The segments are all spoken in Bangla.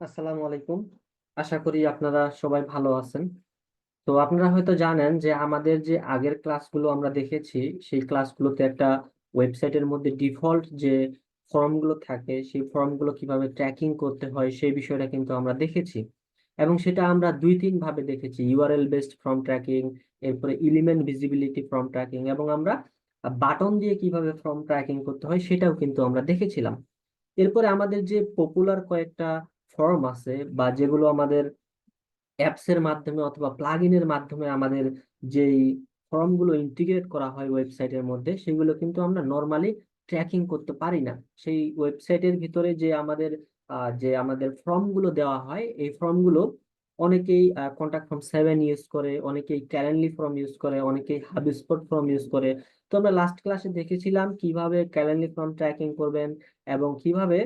আসসালামু আলাইকুম। আশা করি আপনারা সবাই ভালো আছেন। তো আপনারা হয়তো জানেন যে আমাদের যে আগের ক্লাসগুলো আমরা দেখেছি, সেই ক্লাসগুলোতে একটা ওয়েবসাইটের মধ্যে ডিফল্ট যে ফর্মগুলো থাকে সেই ফর্মগুলো কিভাবে ট্র্যাকিং করতে হয় সেই বিষয়টা কিন্তু আমরা দেখেছি। এবং সেটা আমরা দুই তিন ভাবে দেখেছি: ইউআরএল বেসড ফর্ম ট্র্যাকিং, এরপরে এলিমেন্ট ভিজিবিলিটি ফর্ম ট্র্যাকিং, এবং আমরা বাটন দিয়ে কিভাবে ফর্ম ট্র্যাকিং করতে হয় সেটাও কিন্তু আমরা দেখেছিলাম। এরপরে আমাদের যে পপুলার কয়েকটা ফর্ম আছে বা যেগুলো আমাদের অ্যাপস এর মাধ্যমে অথবা প্লাগইনের মাধ্যমে আমাদের যেই ফর্মগুলো ইন্টিগ্রেট করা হয় ওয়েবসাইটের মধ্যে, সেগুলো কিন্তু আমরা নর্মালি ট্র্যাকিং করতে পারি না। সেই ওয়েবসাইটের ভিতরে যে আমাদের ফর্মগুলো দেওয়া হয়, এই ফর্মগুলো অনেকেই কন্টাক্ট ফর্ম 7 ইউজ করে, অনেকেই ক্যালেন্ডলি ফর্ম ইউজ করে, অনেকেই হাবস্পট ফর্ম ইউজ করে। তো আমরা লাস্ট ক্লাসে দেখেছিলাম কিভাবে ক্যালেন্ডলি ফর্ম ট্র্যাকিং করবেন এবং কিভাবে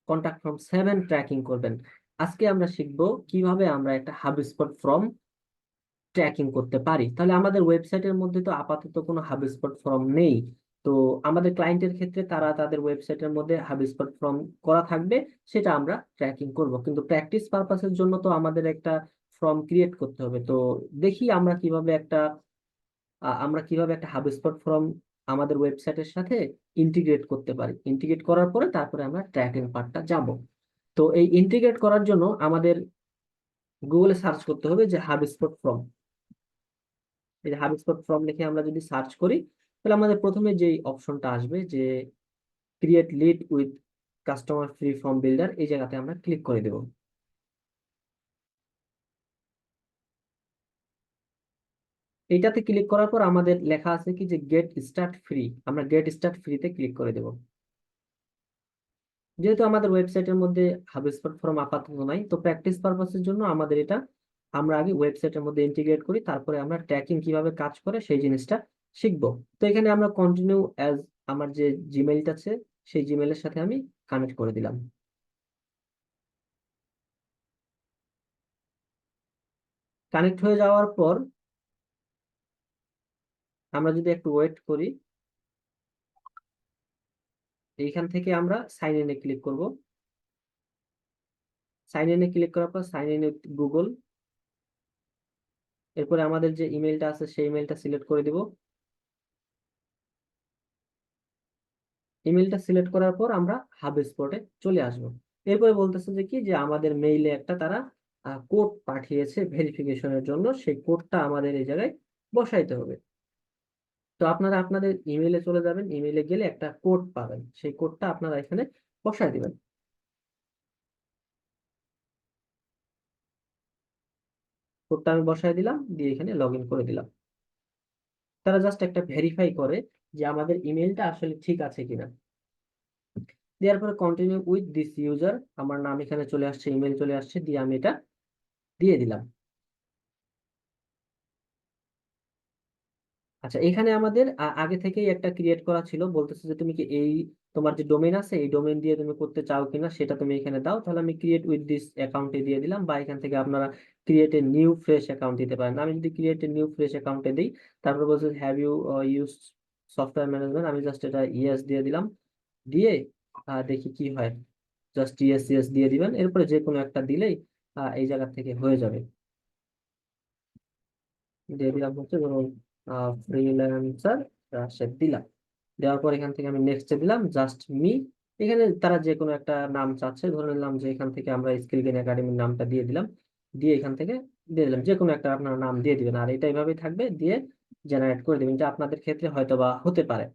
কন্টাক্ট ফ্রম 7 ট্র্যাকিং করবেন। আজকে আমরা শিখব কিভাবে আমরা একটা হাবস্পট ফর্ম ট্র্যাকিং করতে পারি। তাহলে আমাদের ওয়েবসাইটের মধ্যে তো আপাতত কোনো হাবস্পট ফর্ম নেই। তো আমাদের ক্লায়েন্টের ক্ষেত্রে তারা তাদের ওয়েবসাইটের মধ্যে হাবস্পট ফর্ম করা থাকবে, সেটা আমরা ট্র্যাকিং করব। কিন্তু প্র্যাকটিস পারপাসের জন্য তো আমাদের একটা ফর্ম ক্রিয়েট করতে হবে। তো দেখি আমরা কিভাবে একটা হাবস্পট ফর্ম আমাদের ওয়েবসাইটের সাথে ইন্টিগ্রেট করতে পারি। ইন্টিগ্রেট করার পরে তারপরে আমরা ট্র্যাকিং পার্টটা যাব। তো এই ইন্টিগ্রেট করার জন্য আমাদের গুগলে সার্চ করতে হবে যে হাবস্পট ফর্ম। এই যে হাবস্পট ফর্ম লিখে আমরা যদি সার্চ করি, তাহলে আমাদের প্রথমে যে অপশনটা আসবে যে create lead with customer free form builder, এই জায়গাতে আমরা ক্লিক করে দেব। এইটাতে ক্লিক করার পর আমাদের লেখা আছে কি যে গেট স্টার্ট ফ্রি, আমরা গেট স্টার্ট ফ্রিতে ক্লিক করে দেব। যেহেতু আমাদের ওয়েবসাইটের মধ্যে হাবস্পট ফর্ম আপাতত নাই, তো প্র্যাকটিস পারপাসের জন্য আমাদের এটা আমরা আগে ওয়েবসাইটের মধ্যে ইন্টিগ্রেট করি, তারপরে আমরা ট্র্যাকিং কিভাবে কাজ করে সেই জিনিসটা শিখবো। তো এখানে আমরা কন্টিনিউ অ্যাজ, আমার যে জিমেইলটা আছে সেই জিমেইলের সাথে আমি কানেক্ট করে দিলাম। কানেক্ট হয়ে যাওয়ার পর আমরা যদি একটু ওয়েট করি, এইখান থেকে আমরা সাইন ইনে ক্লিক করব। সাইন ইনে ক্লিক করার পর সাইন ইন উইথ গুগল, এরপরে আমাদের যে ইমেলটা আছে সেই ইমেলটা সিলেক্ট করে দিব। ইমেলটা সিলেক্ট করার পর আমরা হাব স্পটে চলে আসবো। এরপরে বলতেছে যে কি যে আমাদের মেইলে একটা তারা কোড পাঠিয়েছে ভেরিফিকেশনের জন্য, সেই কোডটা আমাদের এই জায়গায় বসাইতে হবে। তো আপনারা আপনাদের ইমেইলে চলে যাবেন, ইমেইলে গেলে একটা কোড পাবেন, সেই কোডটা আপনারা এখানে বসাই দিবেন। কোডটা আমি বসাই দিলাম, দিয়ে এখানে লগ ইন করে দিলাম। তারা জাস্ট একটা ভেরিফাই করে যে আমাদের ইমেইলটা আসলে ঠিক আছে কিনা। দেওয়ার পরে কন্টিনিউ উইথ দিস ইউজার, আমার নাম এখানে চলে আসছে, ইমেল চলে আসছে, দিয়ে আমি এটা দিয়ে দিলাম। আচ্ছা, এখানে আমাদের আগে থেকেই একটা ক্রিয়েট করা ছিল, বলতেছে যে তুমি কি এই তোমার যে ডোমেইন আছে এই ডোমেইন দিয়ে তুমি করতে চাও কিনা সেটা তুমি এখানে দাও। তাহলে আমি ক্রিয়েট উইথ দিস অ্যাকাউন্টে দিয়ে দিলাম, বা এখান থেকে আপনারা create a new fresh account দিতে পারেন। আমি যদি ক্রিয়েট এ নিউ ফ্রেশ অ্যাকাউন্টে দিই, তারপর বলছে have you use software management, আমি জাস্ট এটা ইয়েস দিয়ে দিলাম। দিয়ে দেখি কি হয়। জাস্ট ইয়েস ইয়েস দিয়ে দিবেন, এরপরে যে কোনো একটা দিলেই এই জায়গা থেকে হয়ে যাবে। দিয়ে দিলাম হচ্ছে ধরুন ফ্রিল্যান্সার রাশেদ দিলাম। দেওয়ার পর এখান থেকে আমি নেক্সটে দিলাম জাস্ট মি। এখানে তারা যে কোনো একটা নাম চাচ্ছে, ধরে নিলাম যে এখান থেকে আমরা স্কিল গেইন একাডেমির নামটা দিয়ে দিলাম। দিয়ে এখান থেকে দিয়ে দিলাম যে কোনো একটা আপনার নাম দিয়ে দিবেন, আর এটা এইভাবেই থাকবে। দিয়ে জেনারেট করে দিবেন, যে আপনাদের ক্ষেত্রে হয়তো বা হতে পারে।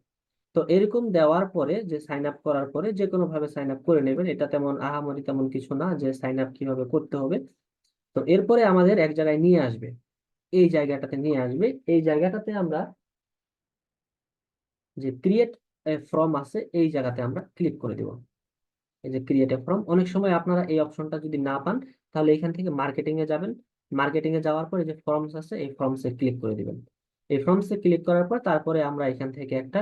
তো এরকম দেওয়ার পরে যে সাইন আপ করার পরে যে কোনো ভাবে সাইন আপ করে নেবেন, এটা তেমন আহামরি তেমন কিছু না যে সাইন আপ কিভাবে করতে হবে। তো এরপরে আমাদের এক জায়গায় নিয়ে আসবে, এই জায়গাটাতে নিয়ে আসবে। এই জায়গাটাতে আমরা যে ক্রিয়েট ফর্ম আছে এই জায়গাতে আমরা ক্লিক করে দিব। এই যে ক্রিয়েট এ ফর্ম, অনেক সময় আপনারা এই অপশনটা যদি না পান, তাহলে এখান থেকে মার্কেটিং এ যাবেন। মার্কেটিং এ যাওয়ার পরে যে ফর্মস আছে এই ফর্মসে ক্লিক করে দিবেন। এই ফর্মসে ক্লিক করার পর তারপরে আমরা এখান থেকে একটা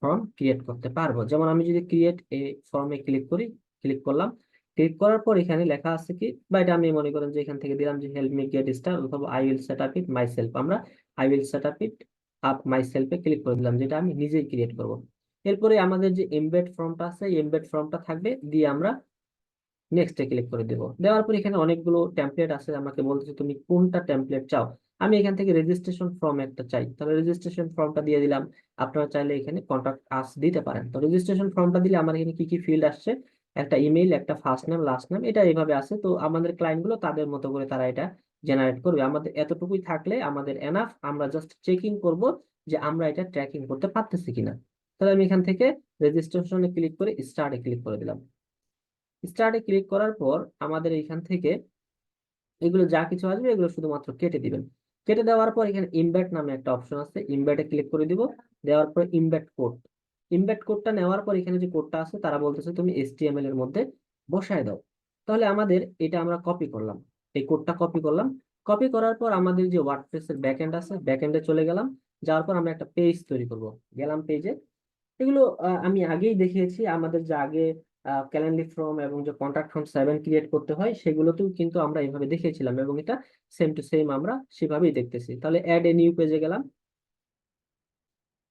ফর্ম ক্রিয়েট করতে পারবো। যেমন আমি যদি ক্রিয়েট এই ফর্মে ক্লিক করি, ক্লিক করলাম। ক্লিক করার পর এখানে লেখা আছে কি, বা এটা আমি মনে করেন যে এখান থেকে দিলাম যে হেল্প মি গেট স্টার্ট, অথবা I will set up it myself. আমরা I will set up it up my সেলফে ক্লিক করে দিলাম, যেটা আমি নিজেই ক্রিয়েট করব। এরপরে আমাদের যে এমবেড ফর্মটা আছে এই এমবেড ফর্মটা থাকবে, দিয়ে আমরা নেক্সটে ক্লিক করে দেবো। দেওয়ার পর এখানে অনেকগুলো টেমপ্লেট আছে, আমাকে বলতেছে তুমি কোনটা টেমপ্লেট চাও। আমি এখান থেকে রেজিস্ট্রেশন ফর্ম একটা চাই, তাহলে রেজিস্ট্রেশন ফর্মটা দিয়ে দিলাম। আপনারা চাইলে এখানে কন্টাক্ট আস দিতে পারেন। তো রেজিস্ট্রেশন ফর্মটা দিলে আমার এখানে কি কি ফিল্ড আসছে, একটা ইমেল, একটা ফার্স্ট নাম, লাস্ট নাম, এটা এইভাবে আছে। তো আমাদের ক্লায়েন্ট গুলো তাদের মতো করে তারা এটা জেনারেট করবে। আমাদের এতটুকুই থাকলে আমাদের এনাফ, আমরা জাস্ট চেকিং করব যে আমরা এটা ট্র্যাকিং করতে পারতেছি কিনা। তাহলে আমি এখান থেকে রেজিস্ট্রেশনে ক্লিক করে স্টার্টে ক্লিক করে দিলাম। স্টার্টে ক্লিক করার পর আমাদের এখান থেকে এগুলো যা কিছু আসবে এগুলো শুধুমাত্র কেটে দিবেন। কেটে দেওয়ার পর এখানে ইমবেড নামে একটা অপশন আছে, ইমবেডে ক্লিক করে দিব। দেওয়ার পর ইমবেড কোড, ইমবেড কোডটা নেওয়ার পর এখানে যে কোডটা আছে তারা বলতেছে তুমি এইচটিএমএল এর মধ্যে বসায় দাও। তাহলে আমাদের এটা আমরা কপি করলাম, এই কোডটা কপি করলাম। কপি করার পর আমাদের যে ওয়ার্ডপ্রেসের ব্যাকএন্ড আছে, ব্যাকএন্ডে চলে গেলাম। যাওয়ার পর আমরা একটা পেজ তৈরি করব। গেলাম পেজে। এগুলো আমি আগেই দেখিয়েছি, আমাদের যে আগে ক্যালেন্ডার ফর্ম এবং যে কন্ট্যাক্ট ফর্ম 7 ক্রিয়েট করতে হয় সেগুলোতেও কিন্তু আমরা এইভাবে দেখিয়েছিলাম, এবং এটা সেম টু সেম আমরা সেভাবেই দেখতেছি। তাহলে অ্যাড এ নিউ পেজে গেলাম।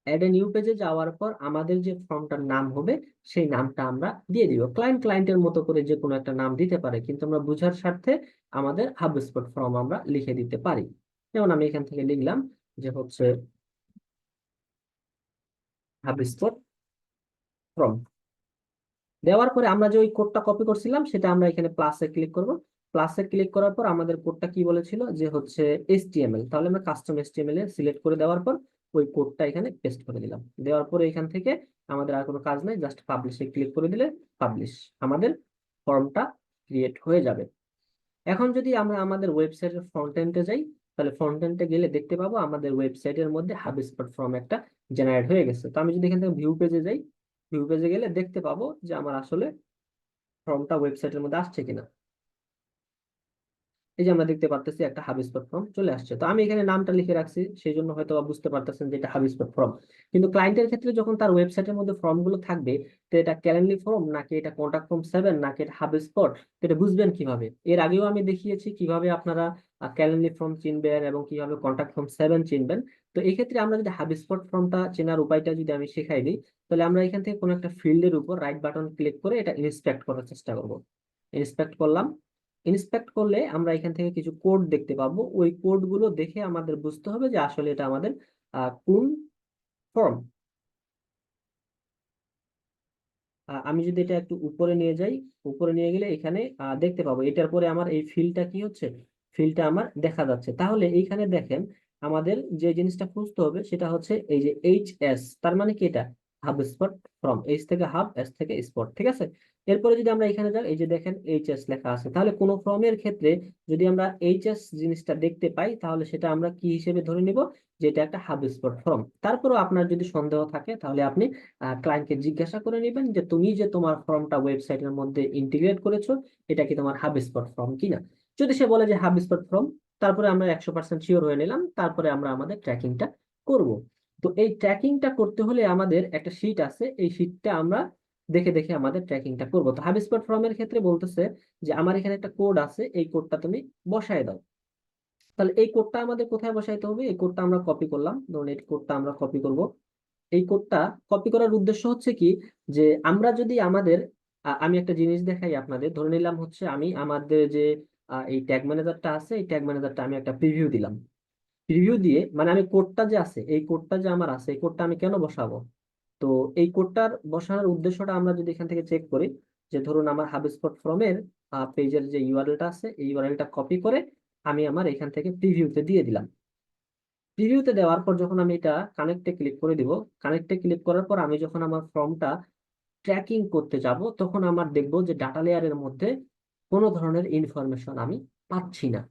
অ্যাড এ নিউ পেজে যাওয়ার পর আমাদের যে ফর্মটার নাম হবে সেই নামটা আমরা দিয়ে দিব। ক্লায়েন্টের মতো করে যে কোনো একটা নাম দিতে পারে, কিন্তু আমরা বুঝার স্বার্থে আমাদের হাবস্পট ফর্ম আমরা লিখে দিতে পারি। যেমন আমি এখান থেকে লিখলাম যে হচ্ছে হাবস্পট ফর্ম। দেওয়ার পরে আমরা যে ওই কোডটা কপি করছিলাম সেটা আমরা এখানে প্লাসে ক্লিক করব। প্লাসে ক্লিক করার পর আমাদের কোডটা কি বলেছিল যে হচ্ছে এইচটিএমএল, তাহলে আমরা কাস্টম এইচটিএমএল এ সিলেক্ট করে দেওয়ার পর ওই কোডটা এখানে পেস্ট করে দিলাম। দেওয়ার পরে এখান থেকে আমাদের আর কোনো কাজ নাই, জাস্ট পাবলিশে ক্লিক করে দিলে পাবলিশ, আমাদের ফর্মটা ক্রিয়েট হয়ে যাবে। এখন যদি আমরা আমাদের ওয়েবসাইটের ফ্রন্ট এন্ডে যাই, তাহলে ফ্রন্ট এন্ডে গেলে দেখতে পাবো আমাদের ওয়েবসাইটের মধ্যে হাবস্পট ফর্ম একটা জেনারেট হয়ে গেছে। তো আমি যদি এখান থেকে ভিউ পেজে যাই, ভিউ পেজে গেলে দেখতে পাবো যে আমার আসলে ফর্মটা ওয়েবসাইটের মধ্যে আসছে কিনা। এই যে আমরা দেখতে পারতেছি একটা হাবিসপট ফর্ম চলে আসছে। তো আমি এখানে নামটা লিখে রাখছি, সেই জন্য হয়তো বা বুঝতে পারতেছেন যে এটা হাবিসপট ফর্ম। কিন্তু ক্লায়েন্টের ক্ষেত্রে যখন তার ওয়েবসাইটের মধ্যে ফর্ম গুলো থাকবে, তো এটা ক্যালেন্ডার ফর্ম নাকি এটা কন্টাক্ট ফর্ম 7 নাকি এটা হাবিসপট, এটা বুঝবেন কিভাবে? এর আগেও আমি দেখিয়েছি কিভাবে আপনারা ক্যালেন্ডার ফর্ম চিনবেন এবং কিভাবে কন্টাক্ট ফর্ম 7 চিনবেন। তো এই ক্ষেত্রে আমরা যদি হাবিসপট ফর্মটা চেনার উপায়টা যদি আমি শেখাই দিই, তাহলে আমরা এখান থেকে কোনো একটা ফিল্ডের উপর রাইট বাটন ক্লিক করে এটা ইন্সপেক্ট করার চেষ্টা করব। ইন্সপেক্ট করলাম। ইন্সপেক্ট করলে আমরা এখান থেকে কিছু কোড দেখতে পাবো, ওই কোড গুলো দেখে আমাদের বুঝতে হবে যে আসলে এটা আমাদের কোন ফর্ম। আমি যদি এটা একটু উপরে নিয়ে যাই, উপরে নিয়ে গেলে এখানে দেখতে পাবো এটার পরে আমার এই ফিল্ডটা কি হচ্ছে, ফিল্ডটা আমার দেখা যাচ্ছে। তাহলে এইখানে দেখেন আমাদের যে জিনিসটা খুঁজতে হবে সেটা হচ্ছে এই যে HS, তার মানে কি এটা হাব স্পট ফ্রম, এইচ থেকে হাব, এস থেকে স্পট, ঠিক আছে। এরপরে যদি আমরা এখানে যাই, এই যে দেখেন HS লেখা আছে, তাহলে কোনো ফর্মের ক্ষেত্রে যদি আমরা HS জিনিসটা দেখতে পাই তাহলে সেটা আমরা কি হিসেবে ধরে নিব, যে এটা একটা হাব স্পট ফর্ম। তারপরেও আপনার যদি সন্দেহ থাকে তাহলে আপনি ক্লায়েন্টকে জিজ্ঞাসা করে নেবেন যে তুমি যে তোমার ফর্মটা ওয়েবসাইটের মধ্যে ইন্টিগ্রেট করেছো এটা কি তোমার হাবস্পট ফর্ম কিনা। যদি সে বলে যে হাবস্পট ফর্ম, তারপরে আমরা 100% শিওর হয়ে নিলাম, তারপরে আমরা আমাদের ট্র্যাকিংটা করব। তো এই ট্র্যাকিংটা করতে হলে আমাদের একটা শীট আছে, এই শীটটা আমরা দেখে দেখে আমাদের ট্র্যাকিংটা করব। তো হাবস্পট ফর্মের ক্ষেত্রে বলতেছে যে আমার এখানে একটা কোড আছে, এই কোডটা তুমি বসায় দাও। তাহলে এই কোডটা আমাদের কোথায় বসাইতে হবে, এই কোডটা আমরা কপি করলাম, ধরুন এই কোডটা আমরা কপি করব। এই কোডটা কপি করার উদ্দেশ্য হচ্ছে কি, যে আমরা যদি আমাদের আমি একটা জিনিস দেখাই আপনাদের, ধরে নিলাম হচ্ছে আমি আমাদের যে এই ট্যাগ ম্যানেজারটা আছে, এই ট্যাগ ম্যানেজারটা আমি একটা প্রিভিউ দিলাম। প্রিভিউ দিয়ে মানে আমি কোডটা যে আছে, এই কোডটা যে আমার আছে, এই কোডটা আমি কেন বসাবো? তো এই কোডটার বসানোর উদ্দেশ্যটা আমরা যদি এখান থেকে চেক করি, যে ধরুন আমার হাবস্পট ফর্মের পেজের যে ইউআরএলটা আছে, এই ইউআরএলটা কপি করে আমি আমার এখান থেকে প্রিভিউতে দিয়ে দিলাম। প্রিভিউতে দেওয়ার পর যখন আমি এটা কানেক্টে ক্লিক করে দিব, কানেক্টে ক্লিক করার পর আমি যখন আমার ফর্মটা ট্র্যাকিং করতে যাব, তখন আমার দেখবো যে ডাটা লেয়ারের মধ্যে কোনো ধরনের ইনফরমেশন আমি পাচ্ছি না।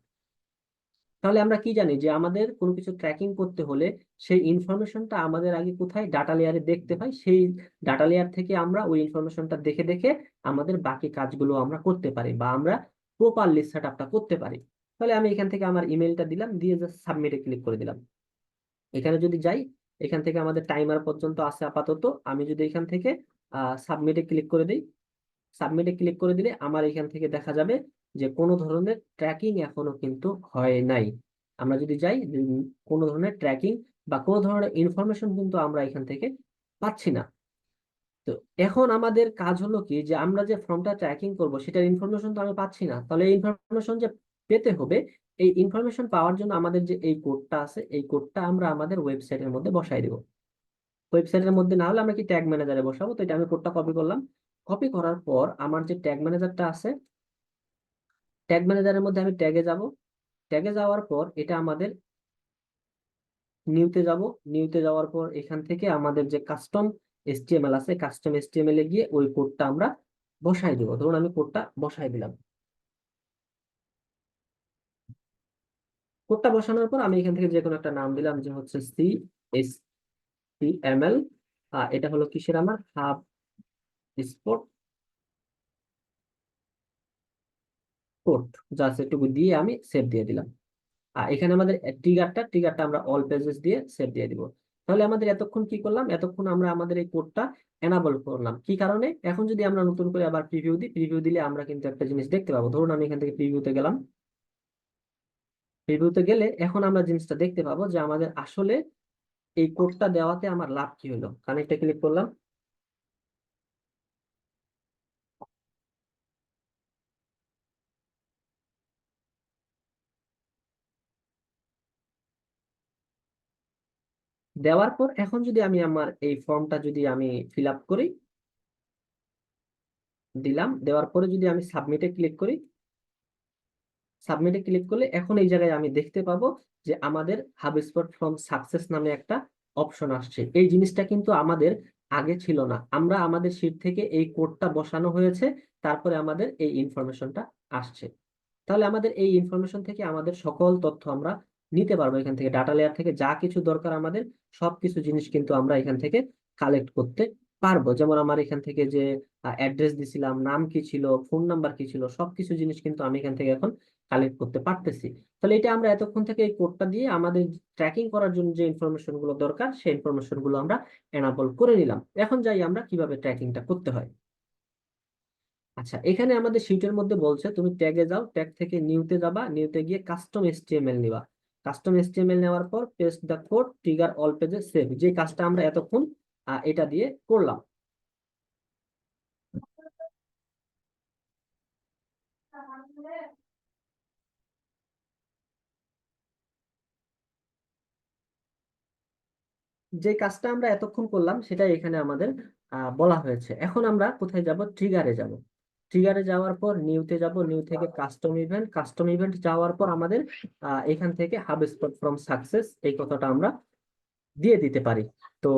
তাহলে আমরা কি জানি যে আমাদের কোনো কিছু ট্র্যাকিং করতে হলে সেই ইনফরমেশনটা আমাদের আগে কোথায় ডাটা লেয়ারে দেখতে পাই, সেই ডাটা লেয়ার থেকে আমরা ওই ইনফরমেশনটা দেখে দেখে আমাদের বাকি কাজগুলো আমরা করতে পারি, বা আমরা প্রপারলি সেট আপটা করতে পারি। তাহলে আমি এখান থেকে আমার ইমেলটা দিলাম, দিয়ে জাস্ট সাবমিটে ক্লিক করে দিলাম। এখানে যদি যাই, এখান থেকে আমাদের টাইমার পর্যন্ত আছে আপাতত। আমি যদি এখান থেকে সাবমিটে ক্লিক করে দিই, সাবমিটে ক্লিক করে দিলে আমার এখান থেকে দেখা যাবে যে কোনো ধরনের ট্র্যাকিং এখনো কিন্তু হয় নাই। আমরা যদি যাই, কোনো ধরনের ট্র্যাকিং বা কোনো ধরনের ইনফরমেশন কিন্তু আমরা এখান থেকে পাচ্ছি না। তো এখন আমাদের কাজ হলো কি, যে আমরা যে ফর্মটা ট্র্যাকিং করব সেটার ইনফরমেশন তো আমি পাচ্ছি না, তাহলে এই ইনফরমেশন যে পেতে হবে, এই ইনফরমেশন পাওয়ার জন্য আমাদের যে এই কোডটা আছে, এই কোডটা আমরা আমাদের ওয়েবসাইটের মধ্যে বসাই দিব। ওয়েবসাইটের মধ্যে না হলে আমরা কি ট্যাগ ম্যানেজারে বসাবো। তো এটা আমি কোডটা কপি করলাম। কপি করার পর আমার যে ট্যাগ ম্যানেজারটা আছে, ট্যাগ ম্যানেজারের মধ্যে আমি ট্যাগে যাব। ট্যাগে যাওয়ার পর এটা আমাদের নিউতে যাব। নিউতে যাওয়ার পর এখান থেকে আমাদের যে কাস্টম এসটিএমএল আছে, কাস্টম এসটিএমএল এ গিয়ে ওই কোডটা আমরা বসাই দিব। ধরুন আমি কোডটা বসাই দিলাম। কোডটা বসানোর পর আমি এখান থেকে যে কোনো একটা নাম দিলাম, যে হচ্ছে CSTML। এটা হলো কিসের, আমার হাব স্পট কোড। জাস্ট এটুকু দিয়ে আমি সেভ দিয়ে দিলাম। আর এখানে আমাদের ট্রিগারটা আমরা অল পেজেস দিয়ে সেভ দিয়ে দিব। তাহলে আমাদের এতক্ষণ কি করলাম, এতক্ষণ আমরা আমাদের এই কোডটা এনাবল করলাম। কি কারণে, এখন যদি আমরা নতুন করে আবার প্রিভিউ দিই, প্রিভিউ দিলে আমরা কিন্তু একটা জিনিস দেখতে পাবো। ধরুন আমি এখান থেকে প্রিভিউতে গেলাম। প্রিভিউতে গেলে এখন আমরা জিনিসটা দেখতে পাবো যে আমাদের আসলে এই কোডটা দেওয়াতে আমার লাভ কি হলো। কানেক্টে ক্লিক করলাম। দেওয়ার পর এখন যদি আমি আমার এই ফর্মটা যদি আমি ফিল আপ করি, দিলাম, দেওয়ার পরে যদি আমি সাবমিটে ক্লিক করি, সাবমিটে ক্লিক করলে এখন এই জায়গায় আমি দেখতে পাবো যে আমাদের হাবস্পট ফ্রম সাকসেস নামে একটা অপশন আসছে। এই জিনিসটা কিন্তু আমাদের আগে ছিল না। আমরা আমাদের শিট থেকে এই কোডটা বসানো হয়েছে, তারপরে আমাদের এই ইনফরমেশনটা আসছে। তাহলে আমাদের এই ইনফরমেশন থেকে আমাদের সকল তথ্য আমরা নিতে পারবো। এখান থেকে ডাটা লেয়ার থেকে যা কিছু দরকার আমাদের, সবকিছু জিনিস কিন্তু আমরা এখান থেকে কালেক্ট করতে পারবো। যেমন আমার এখান থেকে যে অ্যাড্রেস দিছিলাম, নাম কি ছিল, ফোন নাম্বার কি ছিল, সবকিছু জিনিস কিন্তু আমি এখান থেকে এখন কালেক্ট করতে পারতেছি। তাহলে এটা আমরা এতক্ষণ থেকে এই কোডটা দিয়ে আমাদের ট্র্যাকিং করার জন্য যে ইনফরমেশন গুলো দরকার, সেই ইনফরমেশন গুলো আমরা এনাবল করে নিলাম। এখন যাই আমরা কিভাবে ট্র্যাকিংটা করতে হয়। আচ্ছা, এখানে আমাদের শিটের মধ্যে বলছে তুমি ট্যাগে যাও, ট্যাগ থেকে নিউতে যাবা, নিউতে গিয়ে কাস্টম এসটিএমএল নিবা। কাস্টম এসটিএমএল নেওয়ার পর paste the code, trigger all পেজে সেভ, যে কাজটা আমরা এতক্ষণ এটা দিয়ে করলাম। যে কাজটা আমরা এতক্ষণ করলাম সেটা এখানে আমাদের বলা হয়েছে। এখন আমরা কোথায় যাব, ট্রিগারে যাব। ট্রিগারে যাওয়ার পর নিউতে যাব, নিউ থেকে কাস্টম ইভেন্ট, কাস্টম ইভেন্ট যাওয়ার পর আমাদের এখান থেকে হাব স্পট ফ্রম সাকসেস এই কথাটা আমরা দিয়ে দিতে পারি। তো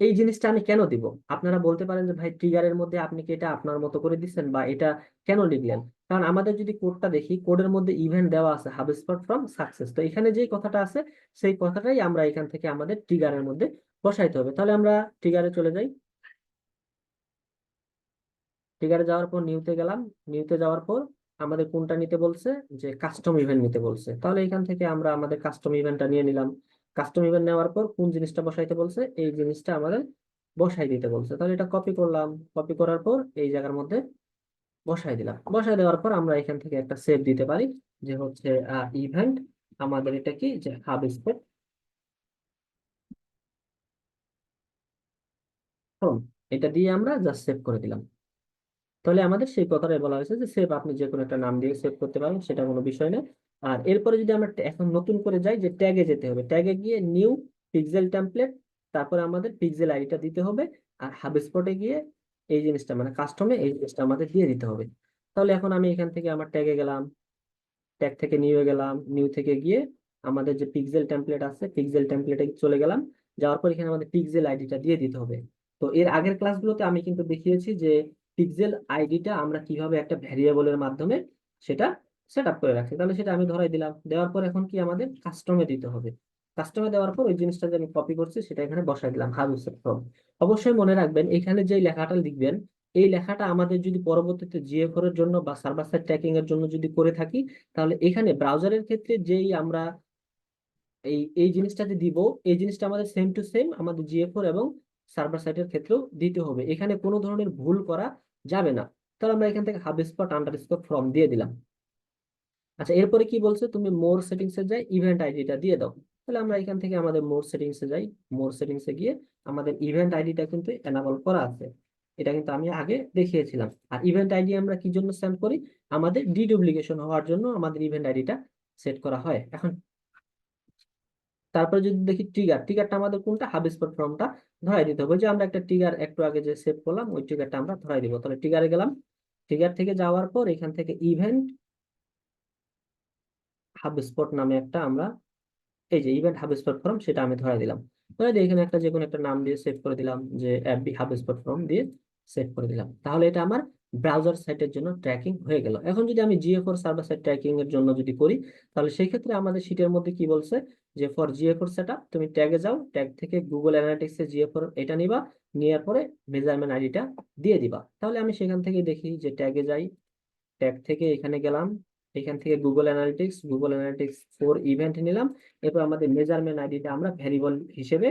এই জিনিসটা আমি কেন দিব, আপনারা বলতে পারেন যে ভাই ট্রিগারের মধ্যে আপনি কি এটা আপনার মতো করে দিচ্ছেন বা এটা কেন লিখলেন। কারণ আমাদের যদি কোডটা দেখি, কোডের মধ্যে ইভেন্ট দেওয়া আছে হাবস্পট ফ্রম সাকসেস। তো এখানে যে কথাটা আছে সেই কথাটাই আমরা এখান থেকে আমাদের ট্রিগারের মধ্যে বসাইতে হবে। তাহলে আমরা ট্রিগারে চলে যাই। ট্রিগারে যাওয়ার পর নিউতে গেলাম। নিউতে যাওয়ার পর আমাদের কোনটা নিতে বলছে, যে কাস্টম ইভেন্ট নিতে বলছে। তাহলে এখান থেকে আমরা আমাদের কাস্টম ইভেন্টটা নিয়ে নিলাম। কাস্টম ইভেন্ট নেওয়ার পর কোন জিনিসটা বসাইতে বলছে, এই জিনিসটা আমাদের বসাই দিতে বলছে। তাহলে এটা কপি করলাম। কপি করার পর এই জায়গার মধ্যে বসাই দিলাম। বসাই দেওয়ার পর আমরা এখান থেকে একটা সেভ দিতে পারি, যে হচ্ছে ইভেন্ট আমাদের এটা কি, যে হাব স্পট ফ্রম, এটা দিয়ে আমরা জাস্ট সেভ করে দিলাম। তাহলে আমাদের সেই কথাটাই বলা হয়েছে যে সেভ, আপনি যে কোনো একটা নাম দিয়ে সেভ করতে পারেন, সেটা কোনো বিষয় না। আর এরপরে যদি আমরা এখন নতুন করে যাই, যে ট্যাগে যেতে হবে, ট্যাগে গিয়ে নিউ পিক্সেল টেমপ্লেট, তারপরে আমাদের পিক্সেল আইডিটা দিতে হবে। আর হাবস্পটে গিয়ে এই জিনিসটা মানে কাস্টমে এই জিনিসটা আমাদের দিয়ে দিতে হবে। তাহলে এখন আমি এখান থেকে আমার ট্যাগে গেলাম, ট্যাগ থেকে নিউ গেলাম, নিউ থেকে গিয়ে আমাদের যে পিক্সেল টেমপ্লেট আছে, পিক্সেল টেমপ্লেটে চলে গেলাম। যাওয়ার পর এখানে আমাদের পিক্সেল আইডিটা দিয়ে দিতে হবে। তো এর আগের ক্লাসগুলোতে আমি কিন্তু দেখিয়েছি যে পিক্সেল আইডিটা আমরা কিভাবে একটা ভ্যারিয়েবলের মাধ্যমে সেটা সেট আপ করে রাখি। তাহলে সেটা আমি ধরাই দিলাম। দেওয়ার পর এখন কি আমাদের কাস্টমে দিতে হবে। কাস্টমে দেওয়ার পর ওই জিনিসটা যে আমি কপি করছি সেটা এখানে বসাই দিলাম, হাউ ফ্রম। অবশ্যই মনে রাখবেন এখানে যে লেখাটা লিখবেন, এই লেখাটা আমাদের যদি পরবর্তীতে জিএফওর এর জন্য বা সার্ভার সাইড ট্র্যাকিং এর জন্য যদি করে থাকি, তাহলে এখানে ব্রাউজারের ক্ষেত্রে যেই আমরা এই এই জিনিসটা যে দিব, এই জিনিসটা আমাদের সেম টু সেম আমাদের জিএফওর এবং সার্ভার সাইডের ক্ষেত্রেও দিতে হবে। এখানে কোনো ধরনের ভুল করা যাবে না। তাহলে আমরা এখান থেকে হাবস্পট আন্ডারস্কোর ফ্রম দিয়ে দিলাম। আচ্ছা, এরপরে কি বলছে, তুমি মোর সেটিংস এ যাই ইভেন্ট আইডিটা দিয়ে দাও। তাহলে আমরা এখান থেকে আমাদের মোর সেটিংস এ যাই। মোর সেটিংস এ গিয়ে আমাদের ইভেন্ট আইডিটা কিন্তু এনাবল করা আছে। এটা কিন্তু আমি আগে দেখিয়েছিলাম। আর ইভেন্ট আইডি আমরা কি জন্য সেন্ড করি? আমাদের ডিডুপ্লিকেশন হওয়ার জন্য আমাদের ইভেন্ট আইডিটা সেট করা হয়। এখন তারপরে যদি দেখি ট্রিগারটা আমাদের কোনটা, হাবস্পট ফর্মটা ধরাই দিতে হবে। যে আমরা একটা ট্রিগার একটু আগে যে সেভ করলাম, ওই ট্রিগারটা আমরা ধরাই দিব। তাহলে ট্রিগারে গেলাম, ট্রিগার থেকে যাওয়ার পর এখান থেকে ইভেন্ট হাবস্পট নামে একটা আমরা, এই যে ইভেন্ট হাবস্পট ফর্ম, সেটা আমি ধরাই দিলাম। ধরে দিয়ে এখানে একটা যে কোনো একটা নাম দিয়ে সেভ করে দিলাম, যে অ্যাপবি হাবস্পট ফর্ম দিয়ে সেভ করে দিলাম। তাহলে এটা আমার ব্রাউজার সাইটের জন্য ট্র্যাকিং হয়ে গেল। এখন যদি আমি GA4 সার্ভার সাইট ট্র্যাকিং এর জন্য যদি করি, তাহলে সেই ক্ষেত্রে আমাদের শীটের মধ্যে কি বলছে, যে ফর GA4 সেটআপ তুমি ট্যাগে যাও, ট্যাগ থেকে গুগল অ্যানালিটিক্স এ GA4 এটা নিবা, নেওয়ার পরে মেজারমেন্ট আইডিটা দিয়ে দিবা। তাহলে আমি সেখান থেকে দেখি যে ট্যাগে যাই, ট্যাগ থেকে এখানে গেলাম, এখান থেকে গুগল অ্যানালিটিক্স 4 ইভেন্ট নিলাম। এরপর আমাদের মেজারমেন্ট আইডিটা আমরা ভ্যারিয়েবল হিসেবে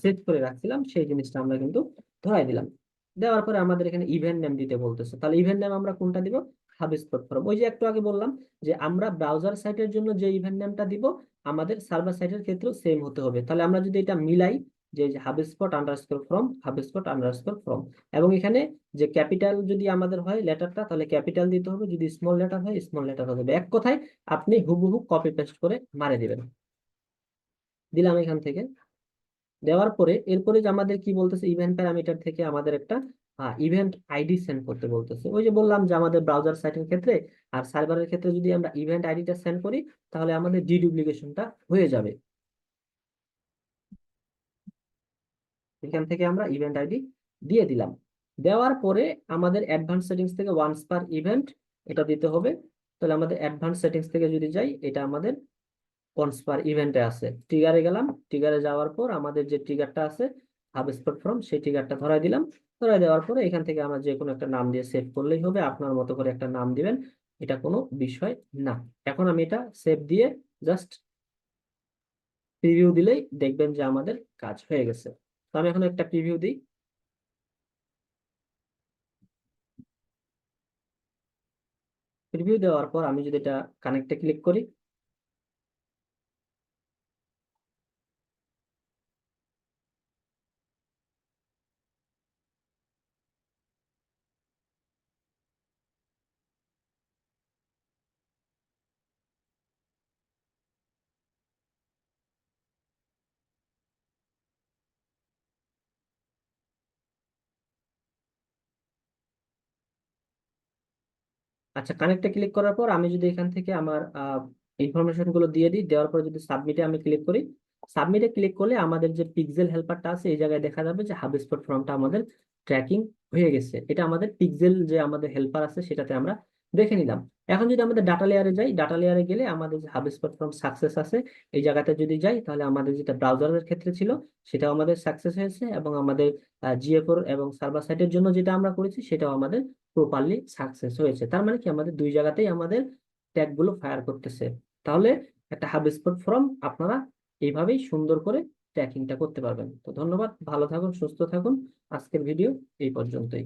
সেট করে রাখছিলাম, সেই জিনিসটা আমরা কিন্তু ধরাই দিলাম। দেওয়ার পরে আমাদের এখানে ইভেন্ট নেম দিতে বলতেছে। তাহলে ইভেন্ট নেম আমরা কোনটা দিব? HubSpot form. ওই যে একটু আগে বললাম যে আমরা ব্রাউজার সাইটের জন্য যে ইভেন্ট নেমটা দিব, আমাদের সার্ভার সাইটের ক্ষেত্রেও সেম হতে হবে। তাহলে আমরা যদি এটা মিলাই, যে হাবস্পট আন্ডারস্কোর ফ্রম, এবং এখানে যে ক্যাপিটাল যদি আমাদের হয় লেটারটা, তাহলে ক্যাপিটাল দিতে হবে, যদি স্মল লেটার হয় স্মল লেটার হবে। এক কথায় আপনি হুবহু কপি পেস্ট করে মারে দিবেন। দিলাম এখান থেকে। দেওয়ার পরে এরপরে যে আমাদের কি বলতেছে, ইভেন্ট প্যারামিটার থেকে আমাদের একটা ইভেন্ট আইডি সেন্ড করতে বলতেছে। ওই যে বললাম যে আমাদের ব্রাউজার সাইটের ক্ষেত্রে আর সার্ভারের ক্ষেত্রে যদি আমরা ইভেন্ট আইডিটা সেন্ড করি, তাহলে আমাদের ডিডুপ্লিকেশনটা হয়ে যাবে। এখান থেকে আমরা ইভেন্ট আইডি দিয়ে দিলাম। দেওয়ার পরে আমাদের অ্যাডভান্স সেটিংস থেকে ওয়ান্স পার ইভেন্ট এটা দিতে হবে। তাহলে আমাদের অ্যাডভান্স সেটিংস থেকে যদি যাই, এটা আমাদের ওয়ান্স পার ইভেন্টে আছে। ট্রিগারে গেলাম, ট্রিগারে যাওয়ার পর আমাদের যে ট্রিগারটা আছে হাবস্পট ফর্ম, সেই ট্রিগারটা ধরাই দিলাম। ধরাই দেওয়ার পরে এখান থেকে আমরা যে কোনো একটা নাম দিয়ে সেভ করলেই হবে। আপনার মতো করে একটা নাম দিবেন, এটা কোনো বিষয় না। এখন আমি এটা সেভ দিয়ে জাস্ট প্রিভিউ দিলেই দেখবেন যে আমাদের কাজ হয়ে গেছে। তো আমি এখন একটা প্রিভিউ দিই। প্রিভিউ দেওয়ার পর আমি যদি এটা কানেক্টে ক্লিক করি, আচ্ছা কানেক্টে ক্লিক করার পর আমি যদি এখান থেকে আমার ইনফরমেশন গুলো দিয়ে দিই, দেওয়ার পর যদি সাবমিটে আমি ক্লিক করি, সাবমিটে ক্লিক করলে আমাদের যে পিক্সেল হেল্পারটা আছে এই জায়গায় দেখা যাবে যে হাবস্পট ফর্মটা আমাদের ট্র্যাকিং হয়ে গেছে। এটা আমাদের পিক্সেল যে আমাদের হেল্পার আছে সেটাতে আমরা দেখে নিলাম। এখন যদি আমাদের ডাটা লেয়ারে যাই, ডাটা লেয়ারে গেলে আমাদের যে হাবস্পট ফর্ম সাকসেস আছে, এই জায়গাতে যদি যাই, তাহলে আমাদের যেটা ব্রাউজারের ক্ষেত্রে ছিল সেটাও আমাদের সাকসেস হয়েছে, এবং আমাদের GA4 এবং সার্ভার সাইটের জন্য যেটা আমরা করেছি সেটাও আমাদের প্রপারলি সাকসেস হয়েছে। তার মানে কি আমাদের দুই জায়গাতেই আমাদের ট্যাগ গুলো ফায়ার করতেছে। তাহলে একটা হাবস্পট ফর্ম আপনারা এইভাবেই সুন্দর করে ট্র্যাকিংটা করতে পারবেন। তো ধন্যবাদ, ভালো থাকুন, সুস্থ থাকুন। আজকের ভিডিও এই পর্যন্তই।